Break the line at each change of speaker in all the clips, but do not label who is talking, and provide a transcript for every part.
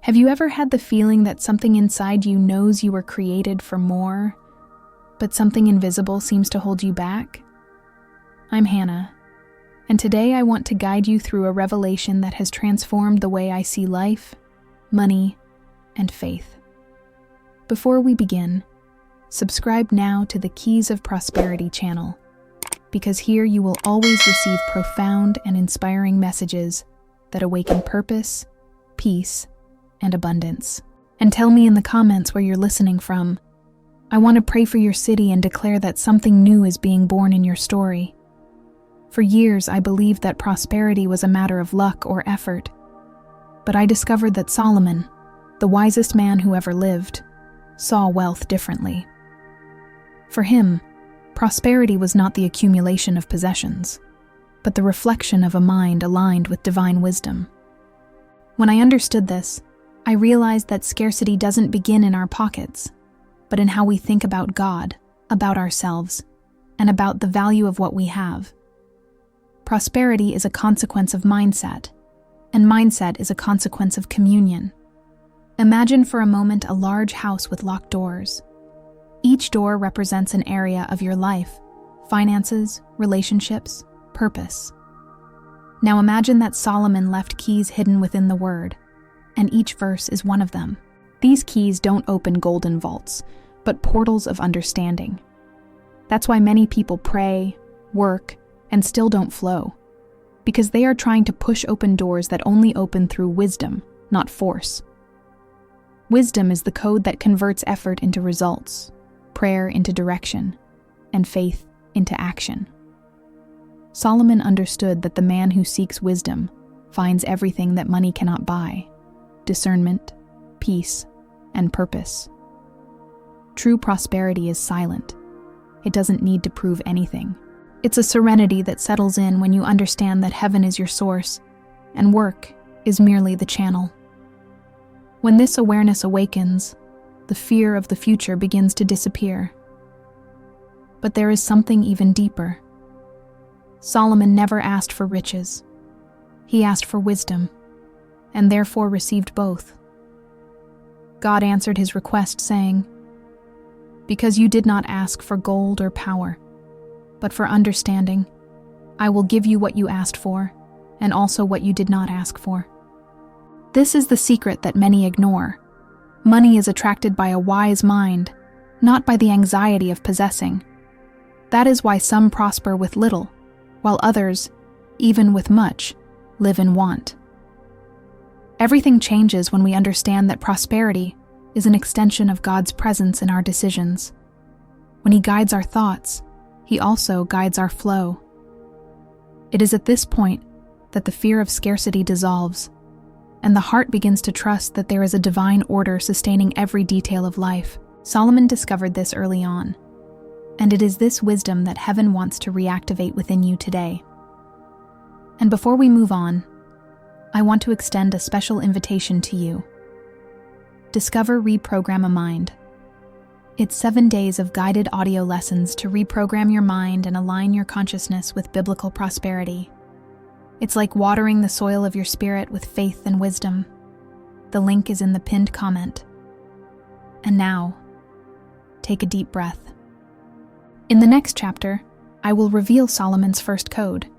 Have you ever had the feeling that something inside you knows you were created for more, but something invisible seems to hold you back? I'm Hannah, and today I want to guide you through a revelation that has transformed the way I see life, money, and faith. Before we begin, subscribe now to the Keys of Prosperity channel, because here you will always receive profound and inspiring messages that awaken purpose, peace, and abundance. And tell me in the comments where you're listening from. I want to pray for your city and declare that something new is being born in your story. For years, I believed that prosperity was a matter of luck or effort. But I discovered that Solomon, the wisest man who ever lived, saw wealth differently. For him, prosperity was not the accumulation of possessions, but the reflection of a mind aligned with divine wisdom. When I understood this, I realized that scarcity doesn't begin in our pockets, but in how we think about God, about ourselves, and about the value of what we have. Prosperity is a consequence of mindset, and mindset is a consequence of communion. Imagine for a moment a large house with locked doors. Each door represents an area of your life: finances, relationships, purpose. Now imagine that Solomon left keys hidden within the Word, and each verse is one of them. These keys don't open golden vaults, but portals of understanding. That's why many people pray, work, and still don't flow, because they are trying to push open doors that only open through wisdom, not force. Wisdom is the code that converts effort into results, prayer into direction, and faith into action. Solomon understood that the man who seeks wisdom finds everything that money cannot buy: discernment, peace, and purpose. True prosperity is silent. It doesn't need to prove anything. It's a serenity that settles in when you understand that heaven is your source, and work is merely the channel. When this awareness awakens, the fear of the future begins to disappear. But there is something even deeper. Solomon never asked for riches. He asked for wisdom, and therefore received both. God answered his request, saying, "Because you did not ask for gold or power, but for understanding, I will give you what you asked for, and also what you did not ask for." This is the secret that many ignore. Money is attracted by a wise mind, not by the anxiety of possessing. That is why some prosper with little, while others, even with much, live in want. Everything changes when we understand that prosperity is an extension of God's presence in our decisions. When He guides our thoughts, He also guides our flow. It is at this point that the fear of scarcity dissolves, and the heart begins to trust that there is a divine order sustaining every detail of life. Solomon discovered this early on, and it is this wisdom that heaven wants to reactivate within you today. And before we move on, I want to extend a special invitation to you. Discover Reprogram a Mind. It's 7 days of guided audio lessons to reprogram your mind and align your consciousness with biblical prosperity. It's like watering the soil of your spirit with faith and wisdom. The link is in the pinned comment. And now, take a deep breath. In the next chapter, I will reveal Solomon's first code,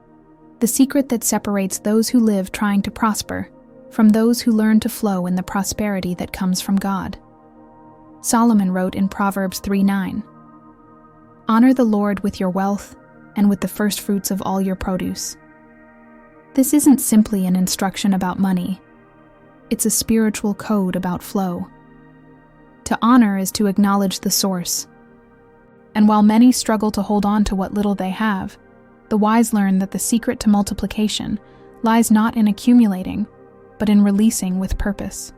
the secret that separates those who live trying to prosper from those who learn to flow in the prosperity that comes from God. Solomon wrote in Proverbs 3:9, "Honor the Lord with your wealth and with the first fruits of all your produce." This isn't simply an instruction about money. It's a spiritual code about flow. To honor is to acknowledge the source. And while many struggle to hold on to what little they have, the wise learn that the secret to multiplication lies not in accumulating, but in releasing with purpose.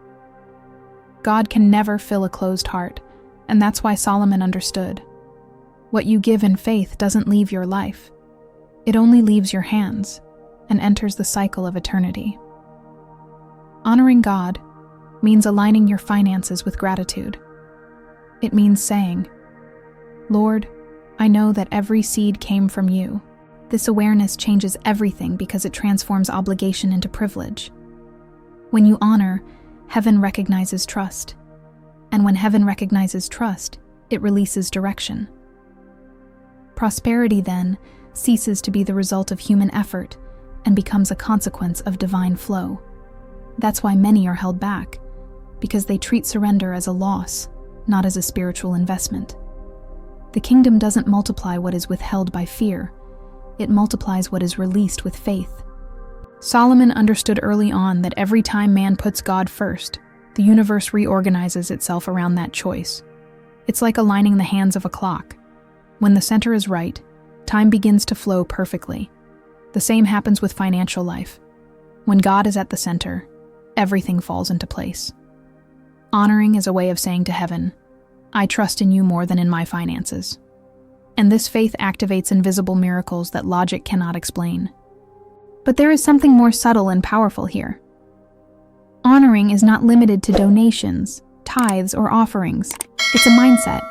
God can never fill a closed heart, and that's why Solomon understood. What you give in faith doesn't leave your life. It only leaves your hands and enters the cycle of eternity. Honoring God means aligning your finances with gratitude. It means saying, "Lord, I know that every seed came from you." This awareness changes everything because it transforms obligation into privilege. When you honor, Heaven recognizes trust. And when heaven recognizes trust, it releases direction. Prosperity, then, ceases to be the result of human effort and becomes a consequence of divine flow. That's why many are held back, because they treat surrender as a loss, not as a spiritual investment. The kingdom doesn't multiply what is withheld by fear. It multiplies what is released with faith. Solomon understood early on that every time man puts God first, the universe reorganizes itself around that choice. It's like aligning the hands of a clock. When the center is right, time begins to flow perfectly. The same happens with financial life. When God is at the center, everything falls into place. Honoring is a way of saying to heaven, I trust in you more than in my finances. And this faith activates invisible miracles that logic cannot explain. But there is something more subtle and powerful here. Honoring is not limited to donations, tithes, or offerings. It's a mindset.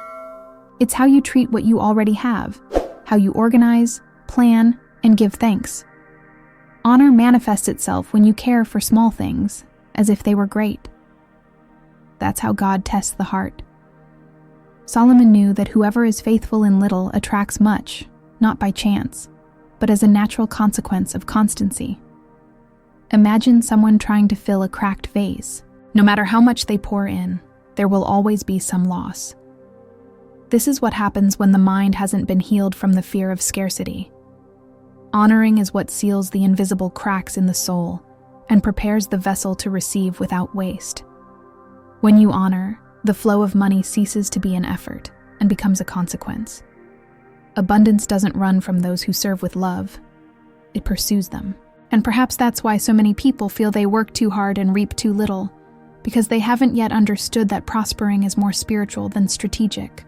It's how you treat what you already have, how you organize, plan, and give thanks. Honor manifests itself when you care for small things, as if they were great. That's how God tests the heart. Solomon knew that whoever is faithful in little attracts much, not by chance, but as a natural consequence of constancy. Imagine someone trying to fill a cracked vase. No matter how much they pour in, there will always be some loss. This is what happens when the mind hasn't been healed from the fear of scarcity. Honoring is what seals the invisible cracks in the soul and prepares the vessel to receive without waste. When you honor, the flow of money ceases to be an effort and becomes a consequence. Abundance doesn't run from those who serve with love. It pursues them. And perhaps that's why so many people feel they work too hard and reap too little, because they haven't yet understood that prospering is more spiritual than strategic.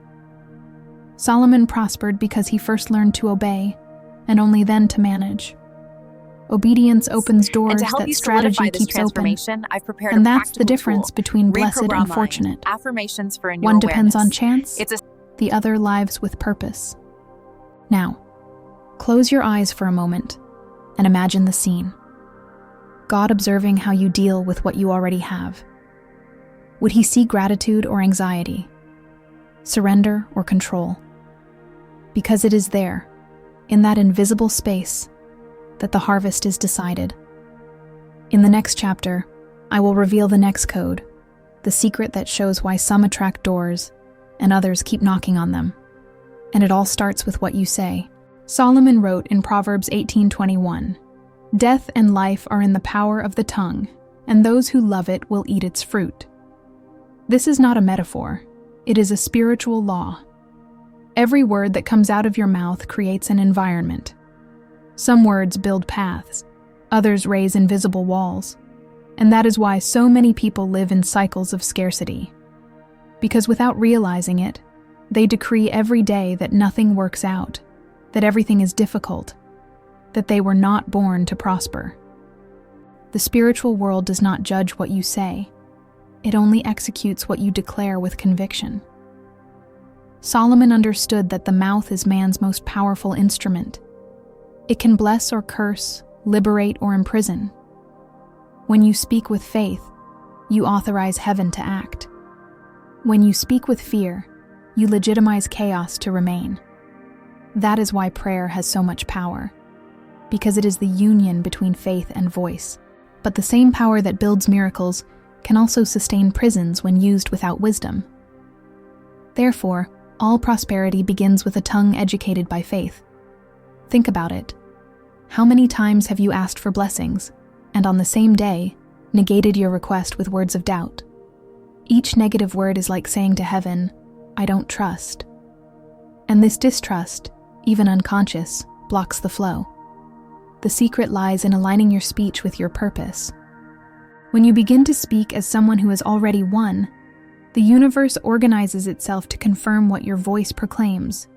Solomon prospered because he first learned to obey, and only then to manage. Obedience opens doors that strategy keeps open, and that's the difference between blessed and fortunate.
Affirmations for a new
One depends on
awareness.
chance, the other lives with purpose. Now, close your eyes for a moment and imagine the scene. God observing how you deal with what you already have. Would he see gratitude or anxiety? Surrender or control? Because it is there, in that invisible space, that the harvest is decided. In the next chapter, I will reveal the next code, the secret that shows why some attract doors and others keep knocking on them. And it all starts with what you say. Solomon wrote in Proverbs 18:21, "Death and life are in the power of the tongue, and those who love it will eat its fruit." This is not a metaphor. It is a spiritual law. Every word that comes out of your mouth creates an environment. Some words build paths, others raise invisible walls, and that is why so many people live in cycles of scarcity. Because without realizing it, they decree every day that nothing works out, that everything is difficult, that they were not born to prosper. The spiritual world does not judge what you say. It only executes what you declare with conviction. Solomon understood that the mouth is man's most powerful instrument. It can bless or curse, liberate or imprison. When you speak with faith, you authorize heaven to act. When you speak with fear, you legitimize chaos to remain. That is why prayer has so much power, because it is the union between faith and voice. But the same power that builds miracles can also sustain prisons when used without wisdom. Therefore, all prosperity begins with a tongue educated by faith. Think about it. How many times have you asked for blessings, and on the same day, negated your request with words of doubt? Each negative word is like saying to heaven, "I don't trust." And this distrust, even unconscious, blocks the flow. The secret lies in aligning your speech with your purpose. When you begin to speak as someone who has already won, the universe organizes itself to confirm what your voice proclaims.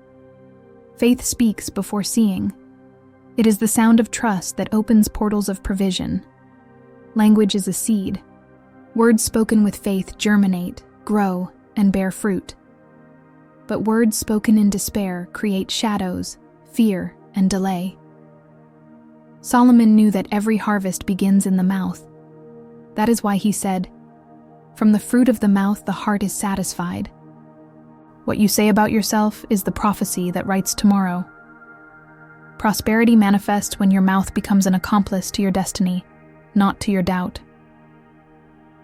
Faith speaks before seeing. It is the sound of trust that opens portals of provision. Language is a seed. Words spoken with faith germinate, grow, and bear fruit. But words spoken in despair create shadows, fear, and delay. Solomon knew that every harvest begins in the mouth. That is why he said, From the fruit of the mouth, the heart is satisfied. What you say about yourself is the prophecy that writes tomorrow. Prosperity manifests when your mouth becomes an accomplice to your destiny, not to your doubt.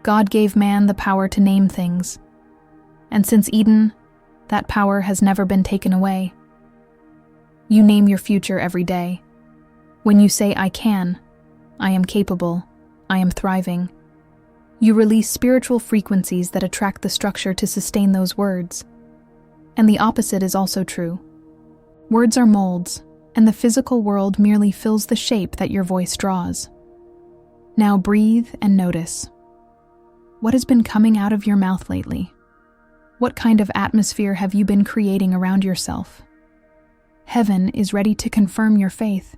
God gave man the power to name things, and since Eden, that power has never been taken away. You name your future every day. When you say, I can, I am capable, I am thriving, you release spiritual frequencies that attract the structure to sustain those words. And the opposite is also true. Words are molds, and the physical world merely fills the shape that your voice draws. Now breathe and notice. What has been coming out of your mouth lately? What kind of atmosphere have you been creating around yourself? Heaven is ready to confirm your faith,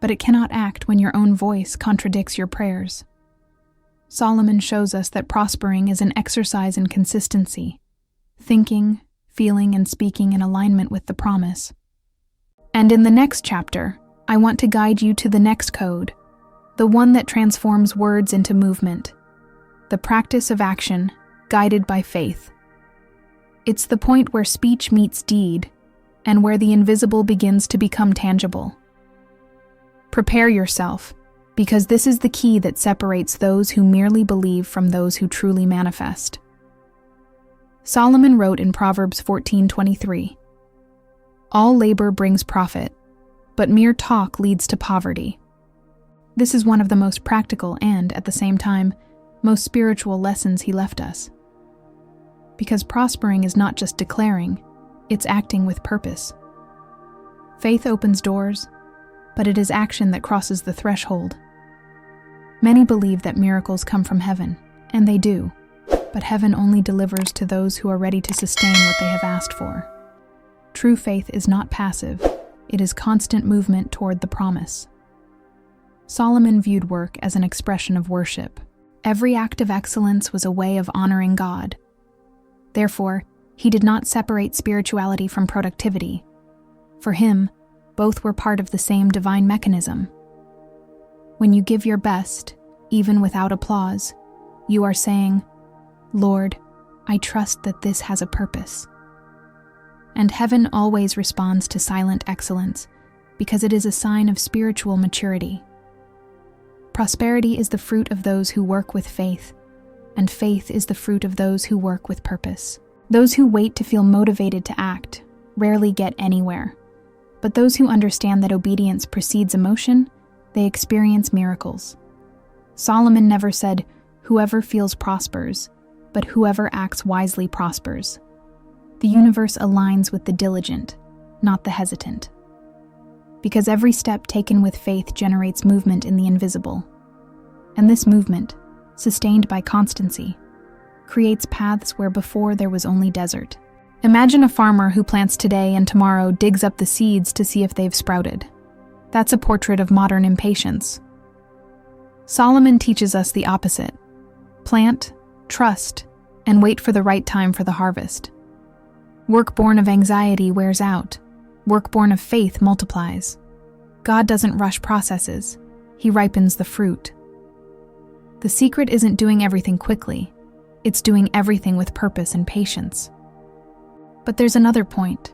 but it cannot act when your own voice contradicts your prayers. Solomon shows us that prospering is an exercise in consistency, thinking, feeling, and speaking in alignment with the promise. And in the next chapter, I want to guide you to the next code, the one that transforms words into movement, the practice of action guided by faith. It's the point where speech meets deed, and where the invisible begins to become tangible. Prepare yourself, because this is the key that separates those who merely believe from those who truly manifest. Solomon wrote in Proverbs 14:23, "All labor brings profit, but mere talk leads to poverty." This is one of the most practical and, at the same time, most spiritual lessons he left us. Because prospering is not just declaring, it's acting with purpose. Faith opens doors, but it is action that crosses the threshold. Many believe that miracles come from heaven, and they do, but heaven only delivers to those who are ready to sustain what they have asked for. True faith is not passive, it is constant movement toward the promise. Solomon viewed work as an expression of worship. Every act of excellence was a way of honoring God. Therefore, he did not separate spirituality from productivity. For him, both were part of the same divine mechanism. When you give your best, even without applause, you are saying, "Lord, I trust that this has a purpose." And heaven always responds to silent excellence because it is a sign of spiritual maturity. Prosperity is the fruit of those who work with faith, and faith is the fruit of those who work with purpose. Those who wait to feel motivated to act rarely get anywhere, but those who understand that obedience precedes emotion, they experience miracles. Solomon never said, "Whoever feels prospers," but "whoever acts wisely prospers." The universe aligns with the diligent, not the hesitant. Because every step taken with faith generates movement in the invisible. And this movement, sustained by constancy, creates paths where before there was only desert. Imagine a farmer who plants today and tomorrow digs up the seeds to see if they've sprouted. That's a portrait of modern impatience. Solomon teaches us the opposite. Plant, trust, and wait for the right time for the harvest. Work born of anxiety wears out. Work born of faith multiplies. God doesn't rush processes. He ripens the fruit. The secret isn't doing everything quickly. It's doing everything with purpose and patience. But there's another point.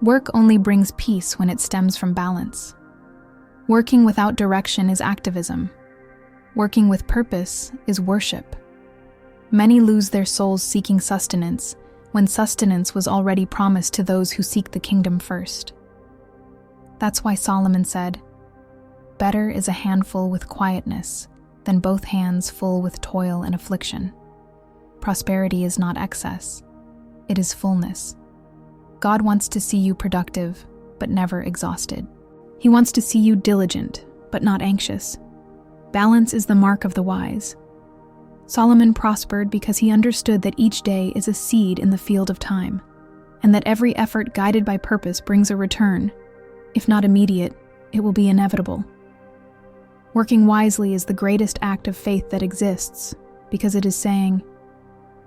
Work only brings peace when it stems from balance. Working without direction is activism. Working with purpose is worship. Many lose their souls seeking sustenance, when sustenance was already promised to those who seek the kingdom first. That's why Solomon said, "Better is a handful with quietness than both hands full with toil and affliction." Prosperity is not excess, it is fullness. God wants to see you productive, but never exhausted. He wants to see you diligent, but not anxious. Balance is the mark of the wise. Solomon prospered because he understood that each day is a seed in the field of time, and that every effort guided by purpose brings a return. If not immediate, it will be inevitable. Working wisely is the greatest act of faith that exists, because it is saying,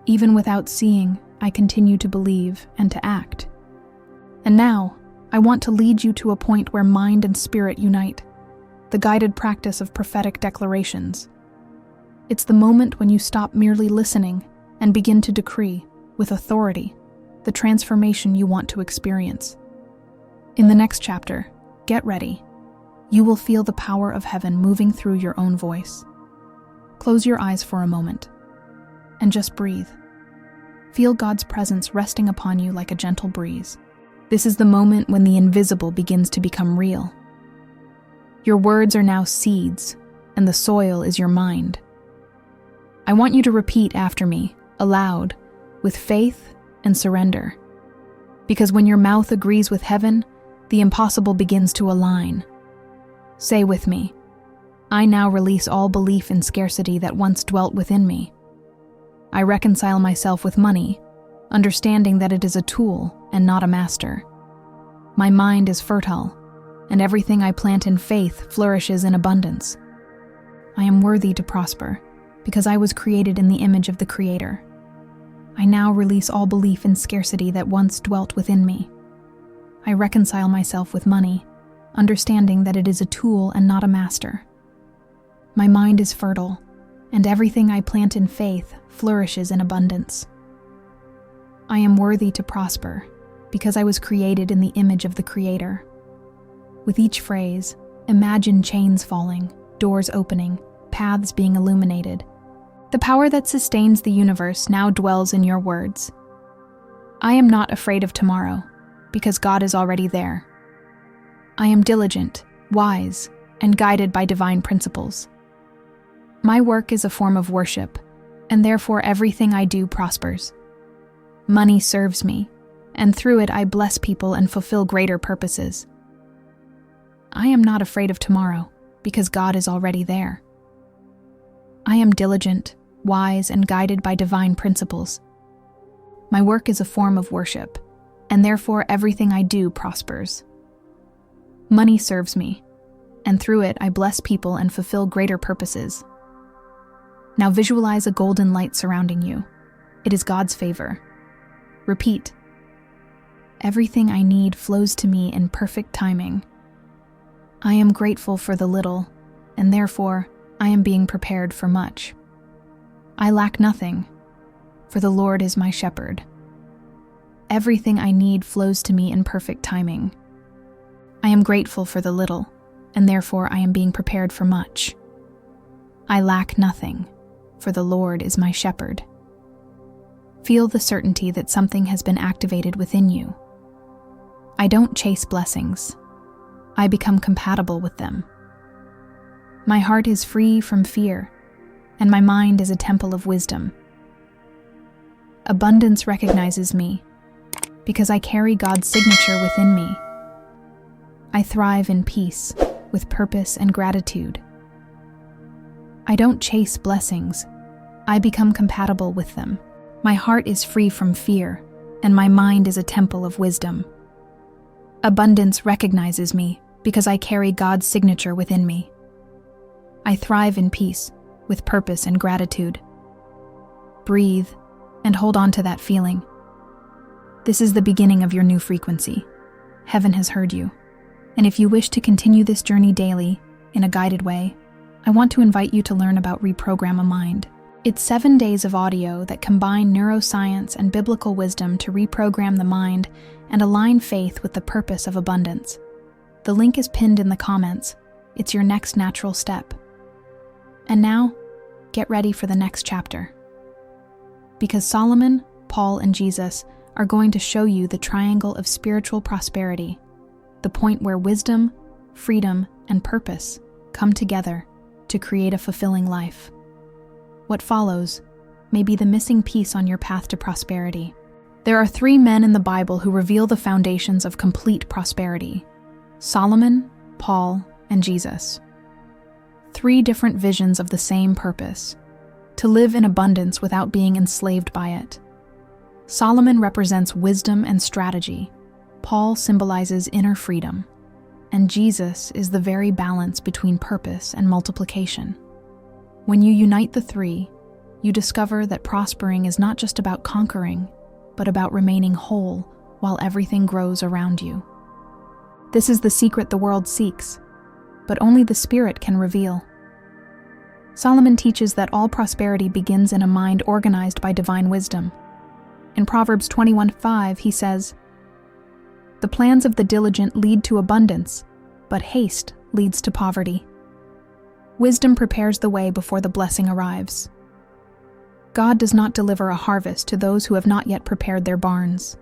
"Even without seeing, I continue to believe and to act." And now, I want to lead you to a point where mind and spirit unite, the guided practice of prophetic declarations. It's the moment when you stop merely listening and begin to decree, with authority, the transformation you want to experience. In the next chapter, get ready. You will feel the power of heaven moving through your own voice. Close your eyes for a moment and just breathe. Feel God's presence resting upon you like a gentle breeze. This is the moment when the invisible begins to become real. Your words are now seeds, and the soil is your mind. I want you to repeat after me, aloud, with faith and surrender. Because when your mouth agrees with heaven, the impossible begins to align. Say with me, I now release all belief in scarcity that once dwelt within me. I reconcile myself with money, understanding that it is a tool and not a master. My mind is fertile, and everything I plant in faith flourishes in abundance. I am worthy to prosper, because I was created in the image of the Creator. I now release all belief in scarcity that once dwelt within me. I reconcile myself with money, understanding that it is a tool and not a master. My mind is fertile, and everything I plant in faith flourishes in abundance. I am worthy to prosper, because I was created in the image of the Creator. With each phrase, imagine chains falling, doors opening, paths being illuminated. The power that sustains the universe now dwells in your words. I am not afraid of tomorrow, because God is already there. I am diligent, wise, and guided by divine principles. My work is a form of worship, and therefore everything I do prospers. Money serves me, and through it I bless people and fulfill greater purposes. I am not afraid of tomorrow, because God is already there. I am diligent, wise, and guided by divine principles. My work is a form of worship, and therefore everything I do prospers. Money serves me, and through it I bless people and fulfill greater purposes. Now visualize a golden light surrounding you. It is God's favor. Repeat. Everything I need flows to me in perfect timing. I am grateful for the little, and therefore I am being prepared for much. I lack nothing, for the Lord is my shepherd. Everything I need flows to me in perfect timing. I am grateful for the little, and therefore I am being prepared for much. I lack nothing, for the Lord is my shepherd. Feel the certainty that something has been activated within you. I don't chase blessings. I become compatible with them. My heart is free from fear, and my mind is a temple of wisdom. Abundance recognizes me, because I carry God's signature within me. I thrive in peace, with purpose and gratitude. I don't chase blessings. I become compatible with them. My heart is free from fear, and my mind is a temple of wisdom. Abundance recognizes me, because I carry God's signature within me. I thrive in peace, with purpose and gratitude. Breathe, and hold on to that feeling. This is the beginning of your new frequency. Heaven has heard you. And if you wish to continue this journey daily, in a guided way, I want to invite you to learn about Reprogram a Mind. It's 7 days of audio that combine neuroscience and biblical wisdom to reprogram the mind and align faith with the purpose of abundance. The link is pinned in the comments. It's your next natural step. And now, get ready for the next chapter. Because Solomon, Paul, and Jesus are going to show you the triangle of spiritual prosperity, the point where wisdom, freedom, and purpose come together to create a fulfilling life. What follows may be the missing piece on your path to prosperity. There are 3 men in the Bible who reveal the foundations of complete prosperity: Solomon, Paul, and Jesus. 3 different visions of the same purpose: to live in abundance without being enslaved by it. Solomon represents wisdom and strategy. Paul symbolizes inner freedom, and Jesus is the very balance between purpose and multiplication. When you unite the 3, you discover that prospering is not just about conquering, but about remaining whole while everything grows around you. This is the secret the world seeks, but only the Spirit can reveal. Solomon teaches that all prosperity begins in a mind organized by divine wisdom. In Proverbs 21:5, he says, "The plans of the diligent lead to abundance, but haste leads to poverty." Wisdom prepares the way before the blessing arrives. God does not deliver a harvest to those who have not yet prepared their barns.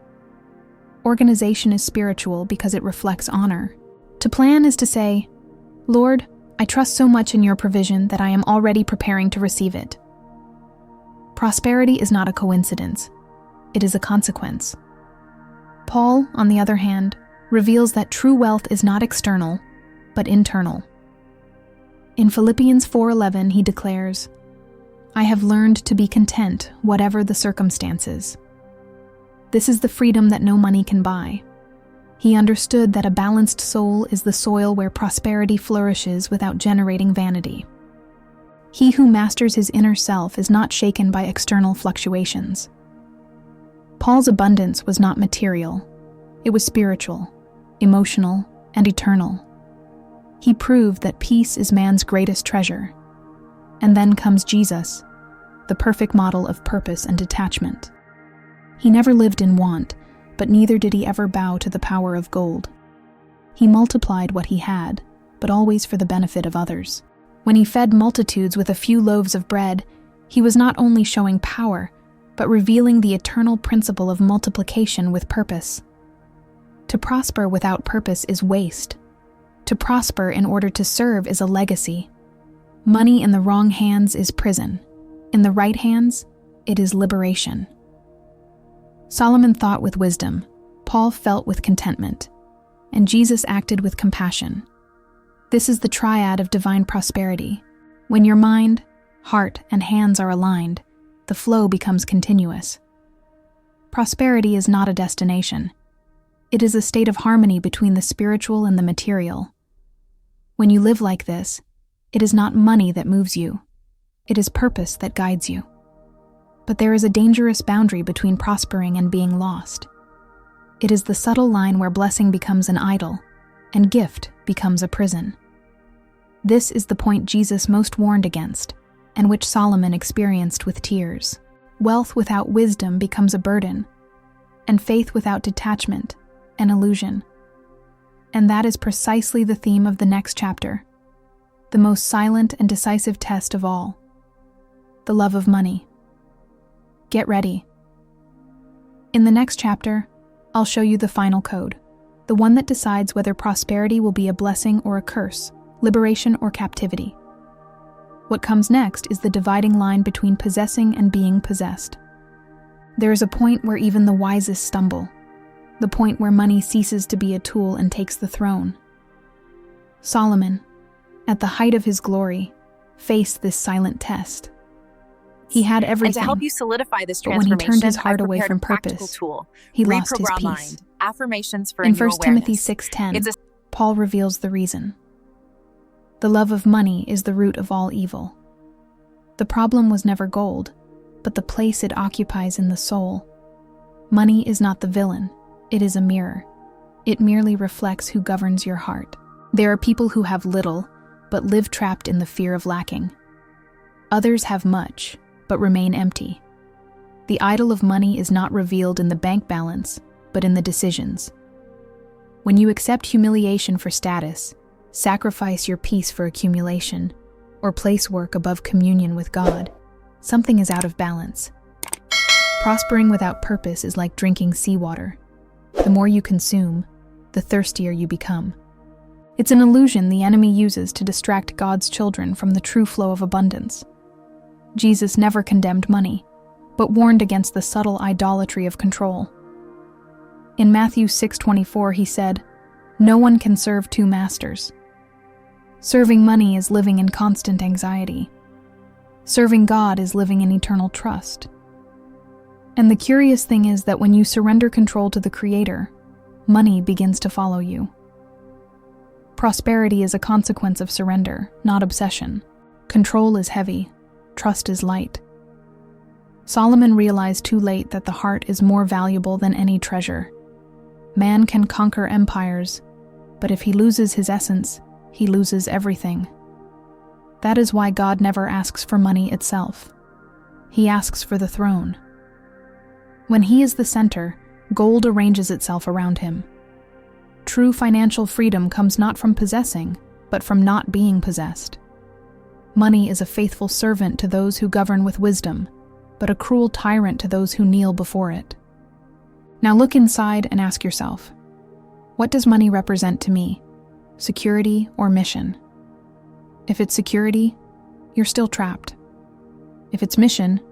Organization is spiritual because it reflects honor. To plan is to say, "Lord, I trust so much in your provision that I am already preparing to receive it." Prosperity is not a coincidence. It is a consequence. Paul, on the other hand, reveals that true wealth is not external, but internal. In Philippians 4:11, he declares, "I have learned to be content, whatever the circumstances." This is the freedom that no money can buy. He understood that a balanced soul is the soil where prosperity flourishes without generating vanity. He who masters his inner self is not shaken by external fluctuations. Paul's abundance was not material. It was spiritual, emotional, and eternal. He proved that peace is man's greatest treasure. And then comes Jesus, the perfect model of purpose and detachment. He never lived in want, but neither did he ever bow to the power of gold. He multiplied what he had, but always for the benefit of others. When he fed multitudes with a few loaves of bread, he was not only showing power, but revealing the eternal principle of multiplication with purpose. To prosper without purpose is waste. To prosper in order to serve is a legacy. Money in the wrong hands is prison. In the right hands, it is liberation. Solomon thought with wisdom, Paul felt with contentment, and Jesus acted with compassion. This is the triad of divine prosperity. When your mind, heart, and hands are aligned, the flow becomes continuous. Prosperity is not a destination. It is a state of harmony between the spiritual and the material. When you live like this, it is not money that moves you. It is purpose that guides you. But there is a dangerous boundary between prospering and being lost. It is the subtle line where blessing becomes an idol and gift becomes a prison. This is the point Jesus most warned against, and which Solomon experienced with tears. Wealth without wisdom becomes a burden, and faith without detachment, an illusion. And that is precisely the theme of the next chapter, the most silent and decisive test of all, the love of money. Get ready. In the next chapter, I'll show you the final code, the one that decides whether prosperity will be a blessing or a curse, liberation or captivity. What comes next is the dividing line between possessing and being possessed. There is a point where even the wisest stumble, the point where money ceases to be a tool and takes the throne. Solomon, at the height of his glory, faced this silent test. He had everything,
and to help you solidify this
but when
transformation,
he turned his heart
I've
away
prepared
from
a practical
purpose,
tool,
he lost his
Reprogram
peace.
Mind, affirmations for
In
new
1 Timothy
awareness.
6:10,
It's a
Paul reveals the reason. The love of money is the root of all evil. The problem was never gold, but the place it occupies in the soul. Money is not the villain, it is a mirror. It merely reflects who governs your heart. There are people who have little, but live trapped in the fear of lacking. Others have much, but remain empty. The idol of money is not revealed in the bank balance, but in the decisions. When you accept humiliation for status, sacrifice your peace for accumulation, or place work above communion with God, something is out of balance. Prospering without purpose is like drinking seawater. The more you consume, the thirstier you become. It's an illusion the enemy uses to distract God's children from the true flow of abundance. Jesus never condemned money, but warned against the subtle idolatry of control. In Matthew 6:24, he said, "No one can serve two masters." Serving money is living in constant anxiety. Serving God is living in eternal trust. And the curious thing is that when you surrender control to the Creator, money begins to follow you. Prosperity is a consequence of surrender, not obsession. Control is heavy, trust is light. Solomon realized too late that the heart is more valuable than any treasure. Man can conquer empires, but if he loses his essence, he loses everything. That is why God never asks for money itself. He asks for the throne. When He is the center, gold arranges itself around Him. True financial freedom comes not from possessing, but from not being possessed. Money is a faithful servant to those who govern with wisdom, but a cruel tyrant to those who kneel before it. Now look inside and ask yourself, what does money represent to me? Security or mission? If it's security, you're still trapped. If it's mission,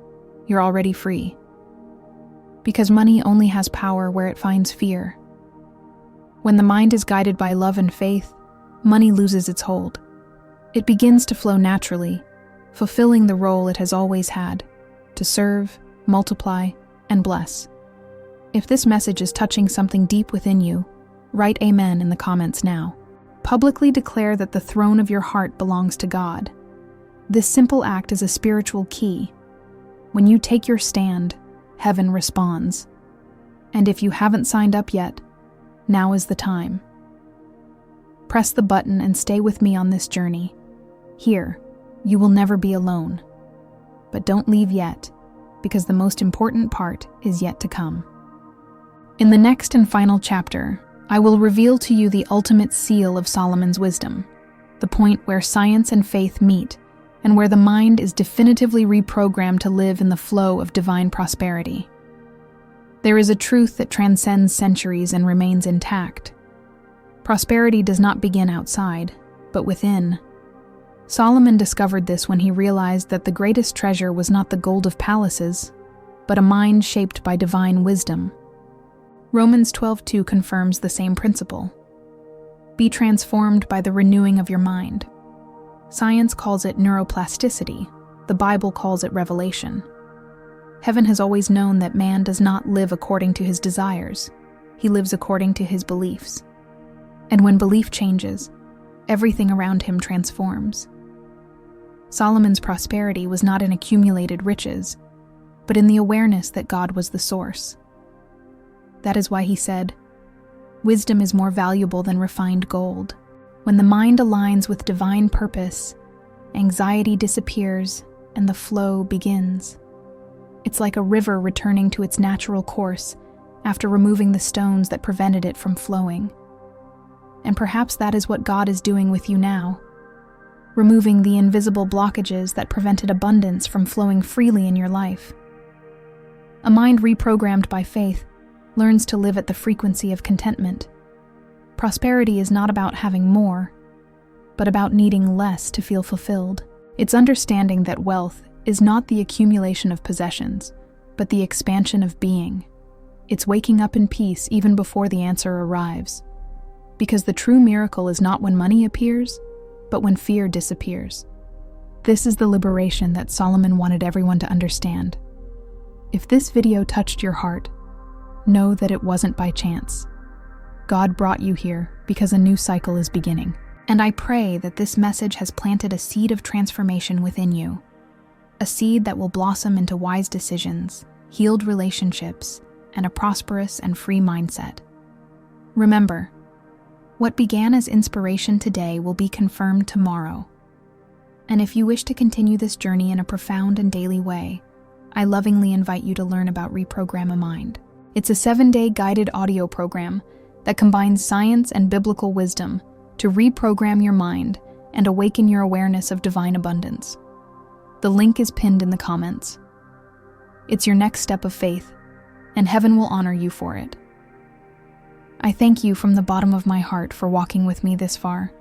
you're already free. Because money only has power where it finds fear. When the mind is guided by love and faith, money loses its hold. It begins to flow naturally, fulfilling the role it has always had, to serve, multiply, and bless. If this message is touching something deep within you, write Amen in the comments now. Publicly declare that the throne of your heart belongs to God. This simple act is a spiritual key. When you take your stand, heaven responds. And if you haven't signed up yet, now is the time. Press the button and stay with me on this journey. Here, you will never be alone. But don't leave yet, because the most important part is yet to come. In the next and final chapter, I will reveal to you the ultimate seal of Solomon's wisdom, the point where science and faith meet, and where the mind is definitively reprogrammed to live in the flow of divine prosperity. There is a truth that transcends centuries and remains intact. Prosperity does not begin outside, but within. Solomon discovered this when he realized that the greatest treasure was not the gold of palaces, but a mind shaped by divine wisdom. Romans 12:2 confirms the same principle. Be transformed by the renewing of your mind. Science calls it neuroplasticity. The Bible calls it revelation. Heaven has always known that man does not live according to his desires. He lives according to his beliefs. And when belief changes, everything around him transforms. Solomon's prosperity was not in accumulated riches, but in the awareness that God was the source. That is why he said, "Wisdom is more valuable than refined gold." When the mind aligns with divine purpose, anxiety disappears and the flow begins. It's like a river returning to its natural course after removing the stones that prevented it from flowing. And perhaps that is what God is doing with you now, removing the invisible blockages that prevented abundance from flowing freely in your life. A mind reprogrammed by faith learns to live at the frequency of contentment. Prosperity is not about having more, but about needing less to feel fulfilled. It's understanding that wealth is not the accumulation of possessions, but the expansion of being. It's waking up in peace even before the answer arrives. Because the true miracle is not when money appears, but when fear disappears. This is the liberation that Solomon wanted everyone to understand. If this video touched your heart, know that it wasn't by chance. God brought you here because a new cycle is beginning. And I pray that this message has planted a seed of transformation within you. A seed that will blossom into wise decisions, healed relationships, and a prosperous and free mindset. Remember, what began as inspiration today will be confirmed tomorrow. And if you wish to continue this journey in a profound and daily way, I lovingly invite you to learn about Reprogram a Mind. It's a 7-day guided audio program that combines science and biblical wisdom to reprogram your mind and awaken your awareness of divine abundance. The link is pinned in the comments. It's your next step of faith, and heaven will honor you for it. I thank you from the bottom of my heart for walking with me this far.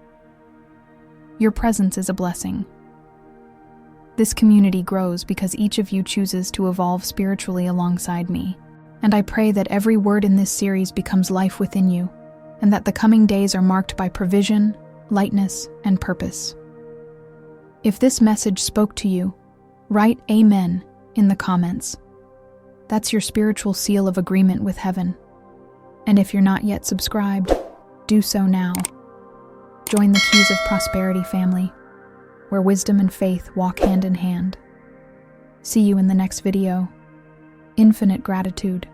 Your presence is a blessing. This community grows because each of you chooses to evolve spiritually alongside me. And I pray that every word in this series becomes life within you, and that the coming days are marked by provision, lightness, and purpose. If this message spoke to you, write Amen in the comments. That's your spiritual seal of agreement with heaven. And if you're not yet subscribed, do so now. Join the Keys of Prosperity family, where wisdom and faith walk hand in hand. See you in the next video. Infinite gratitude.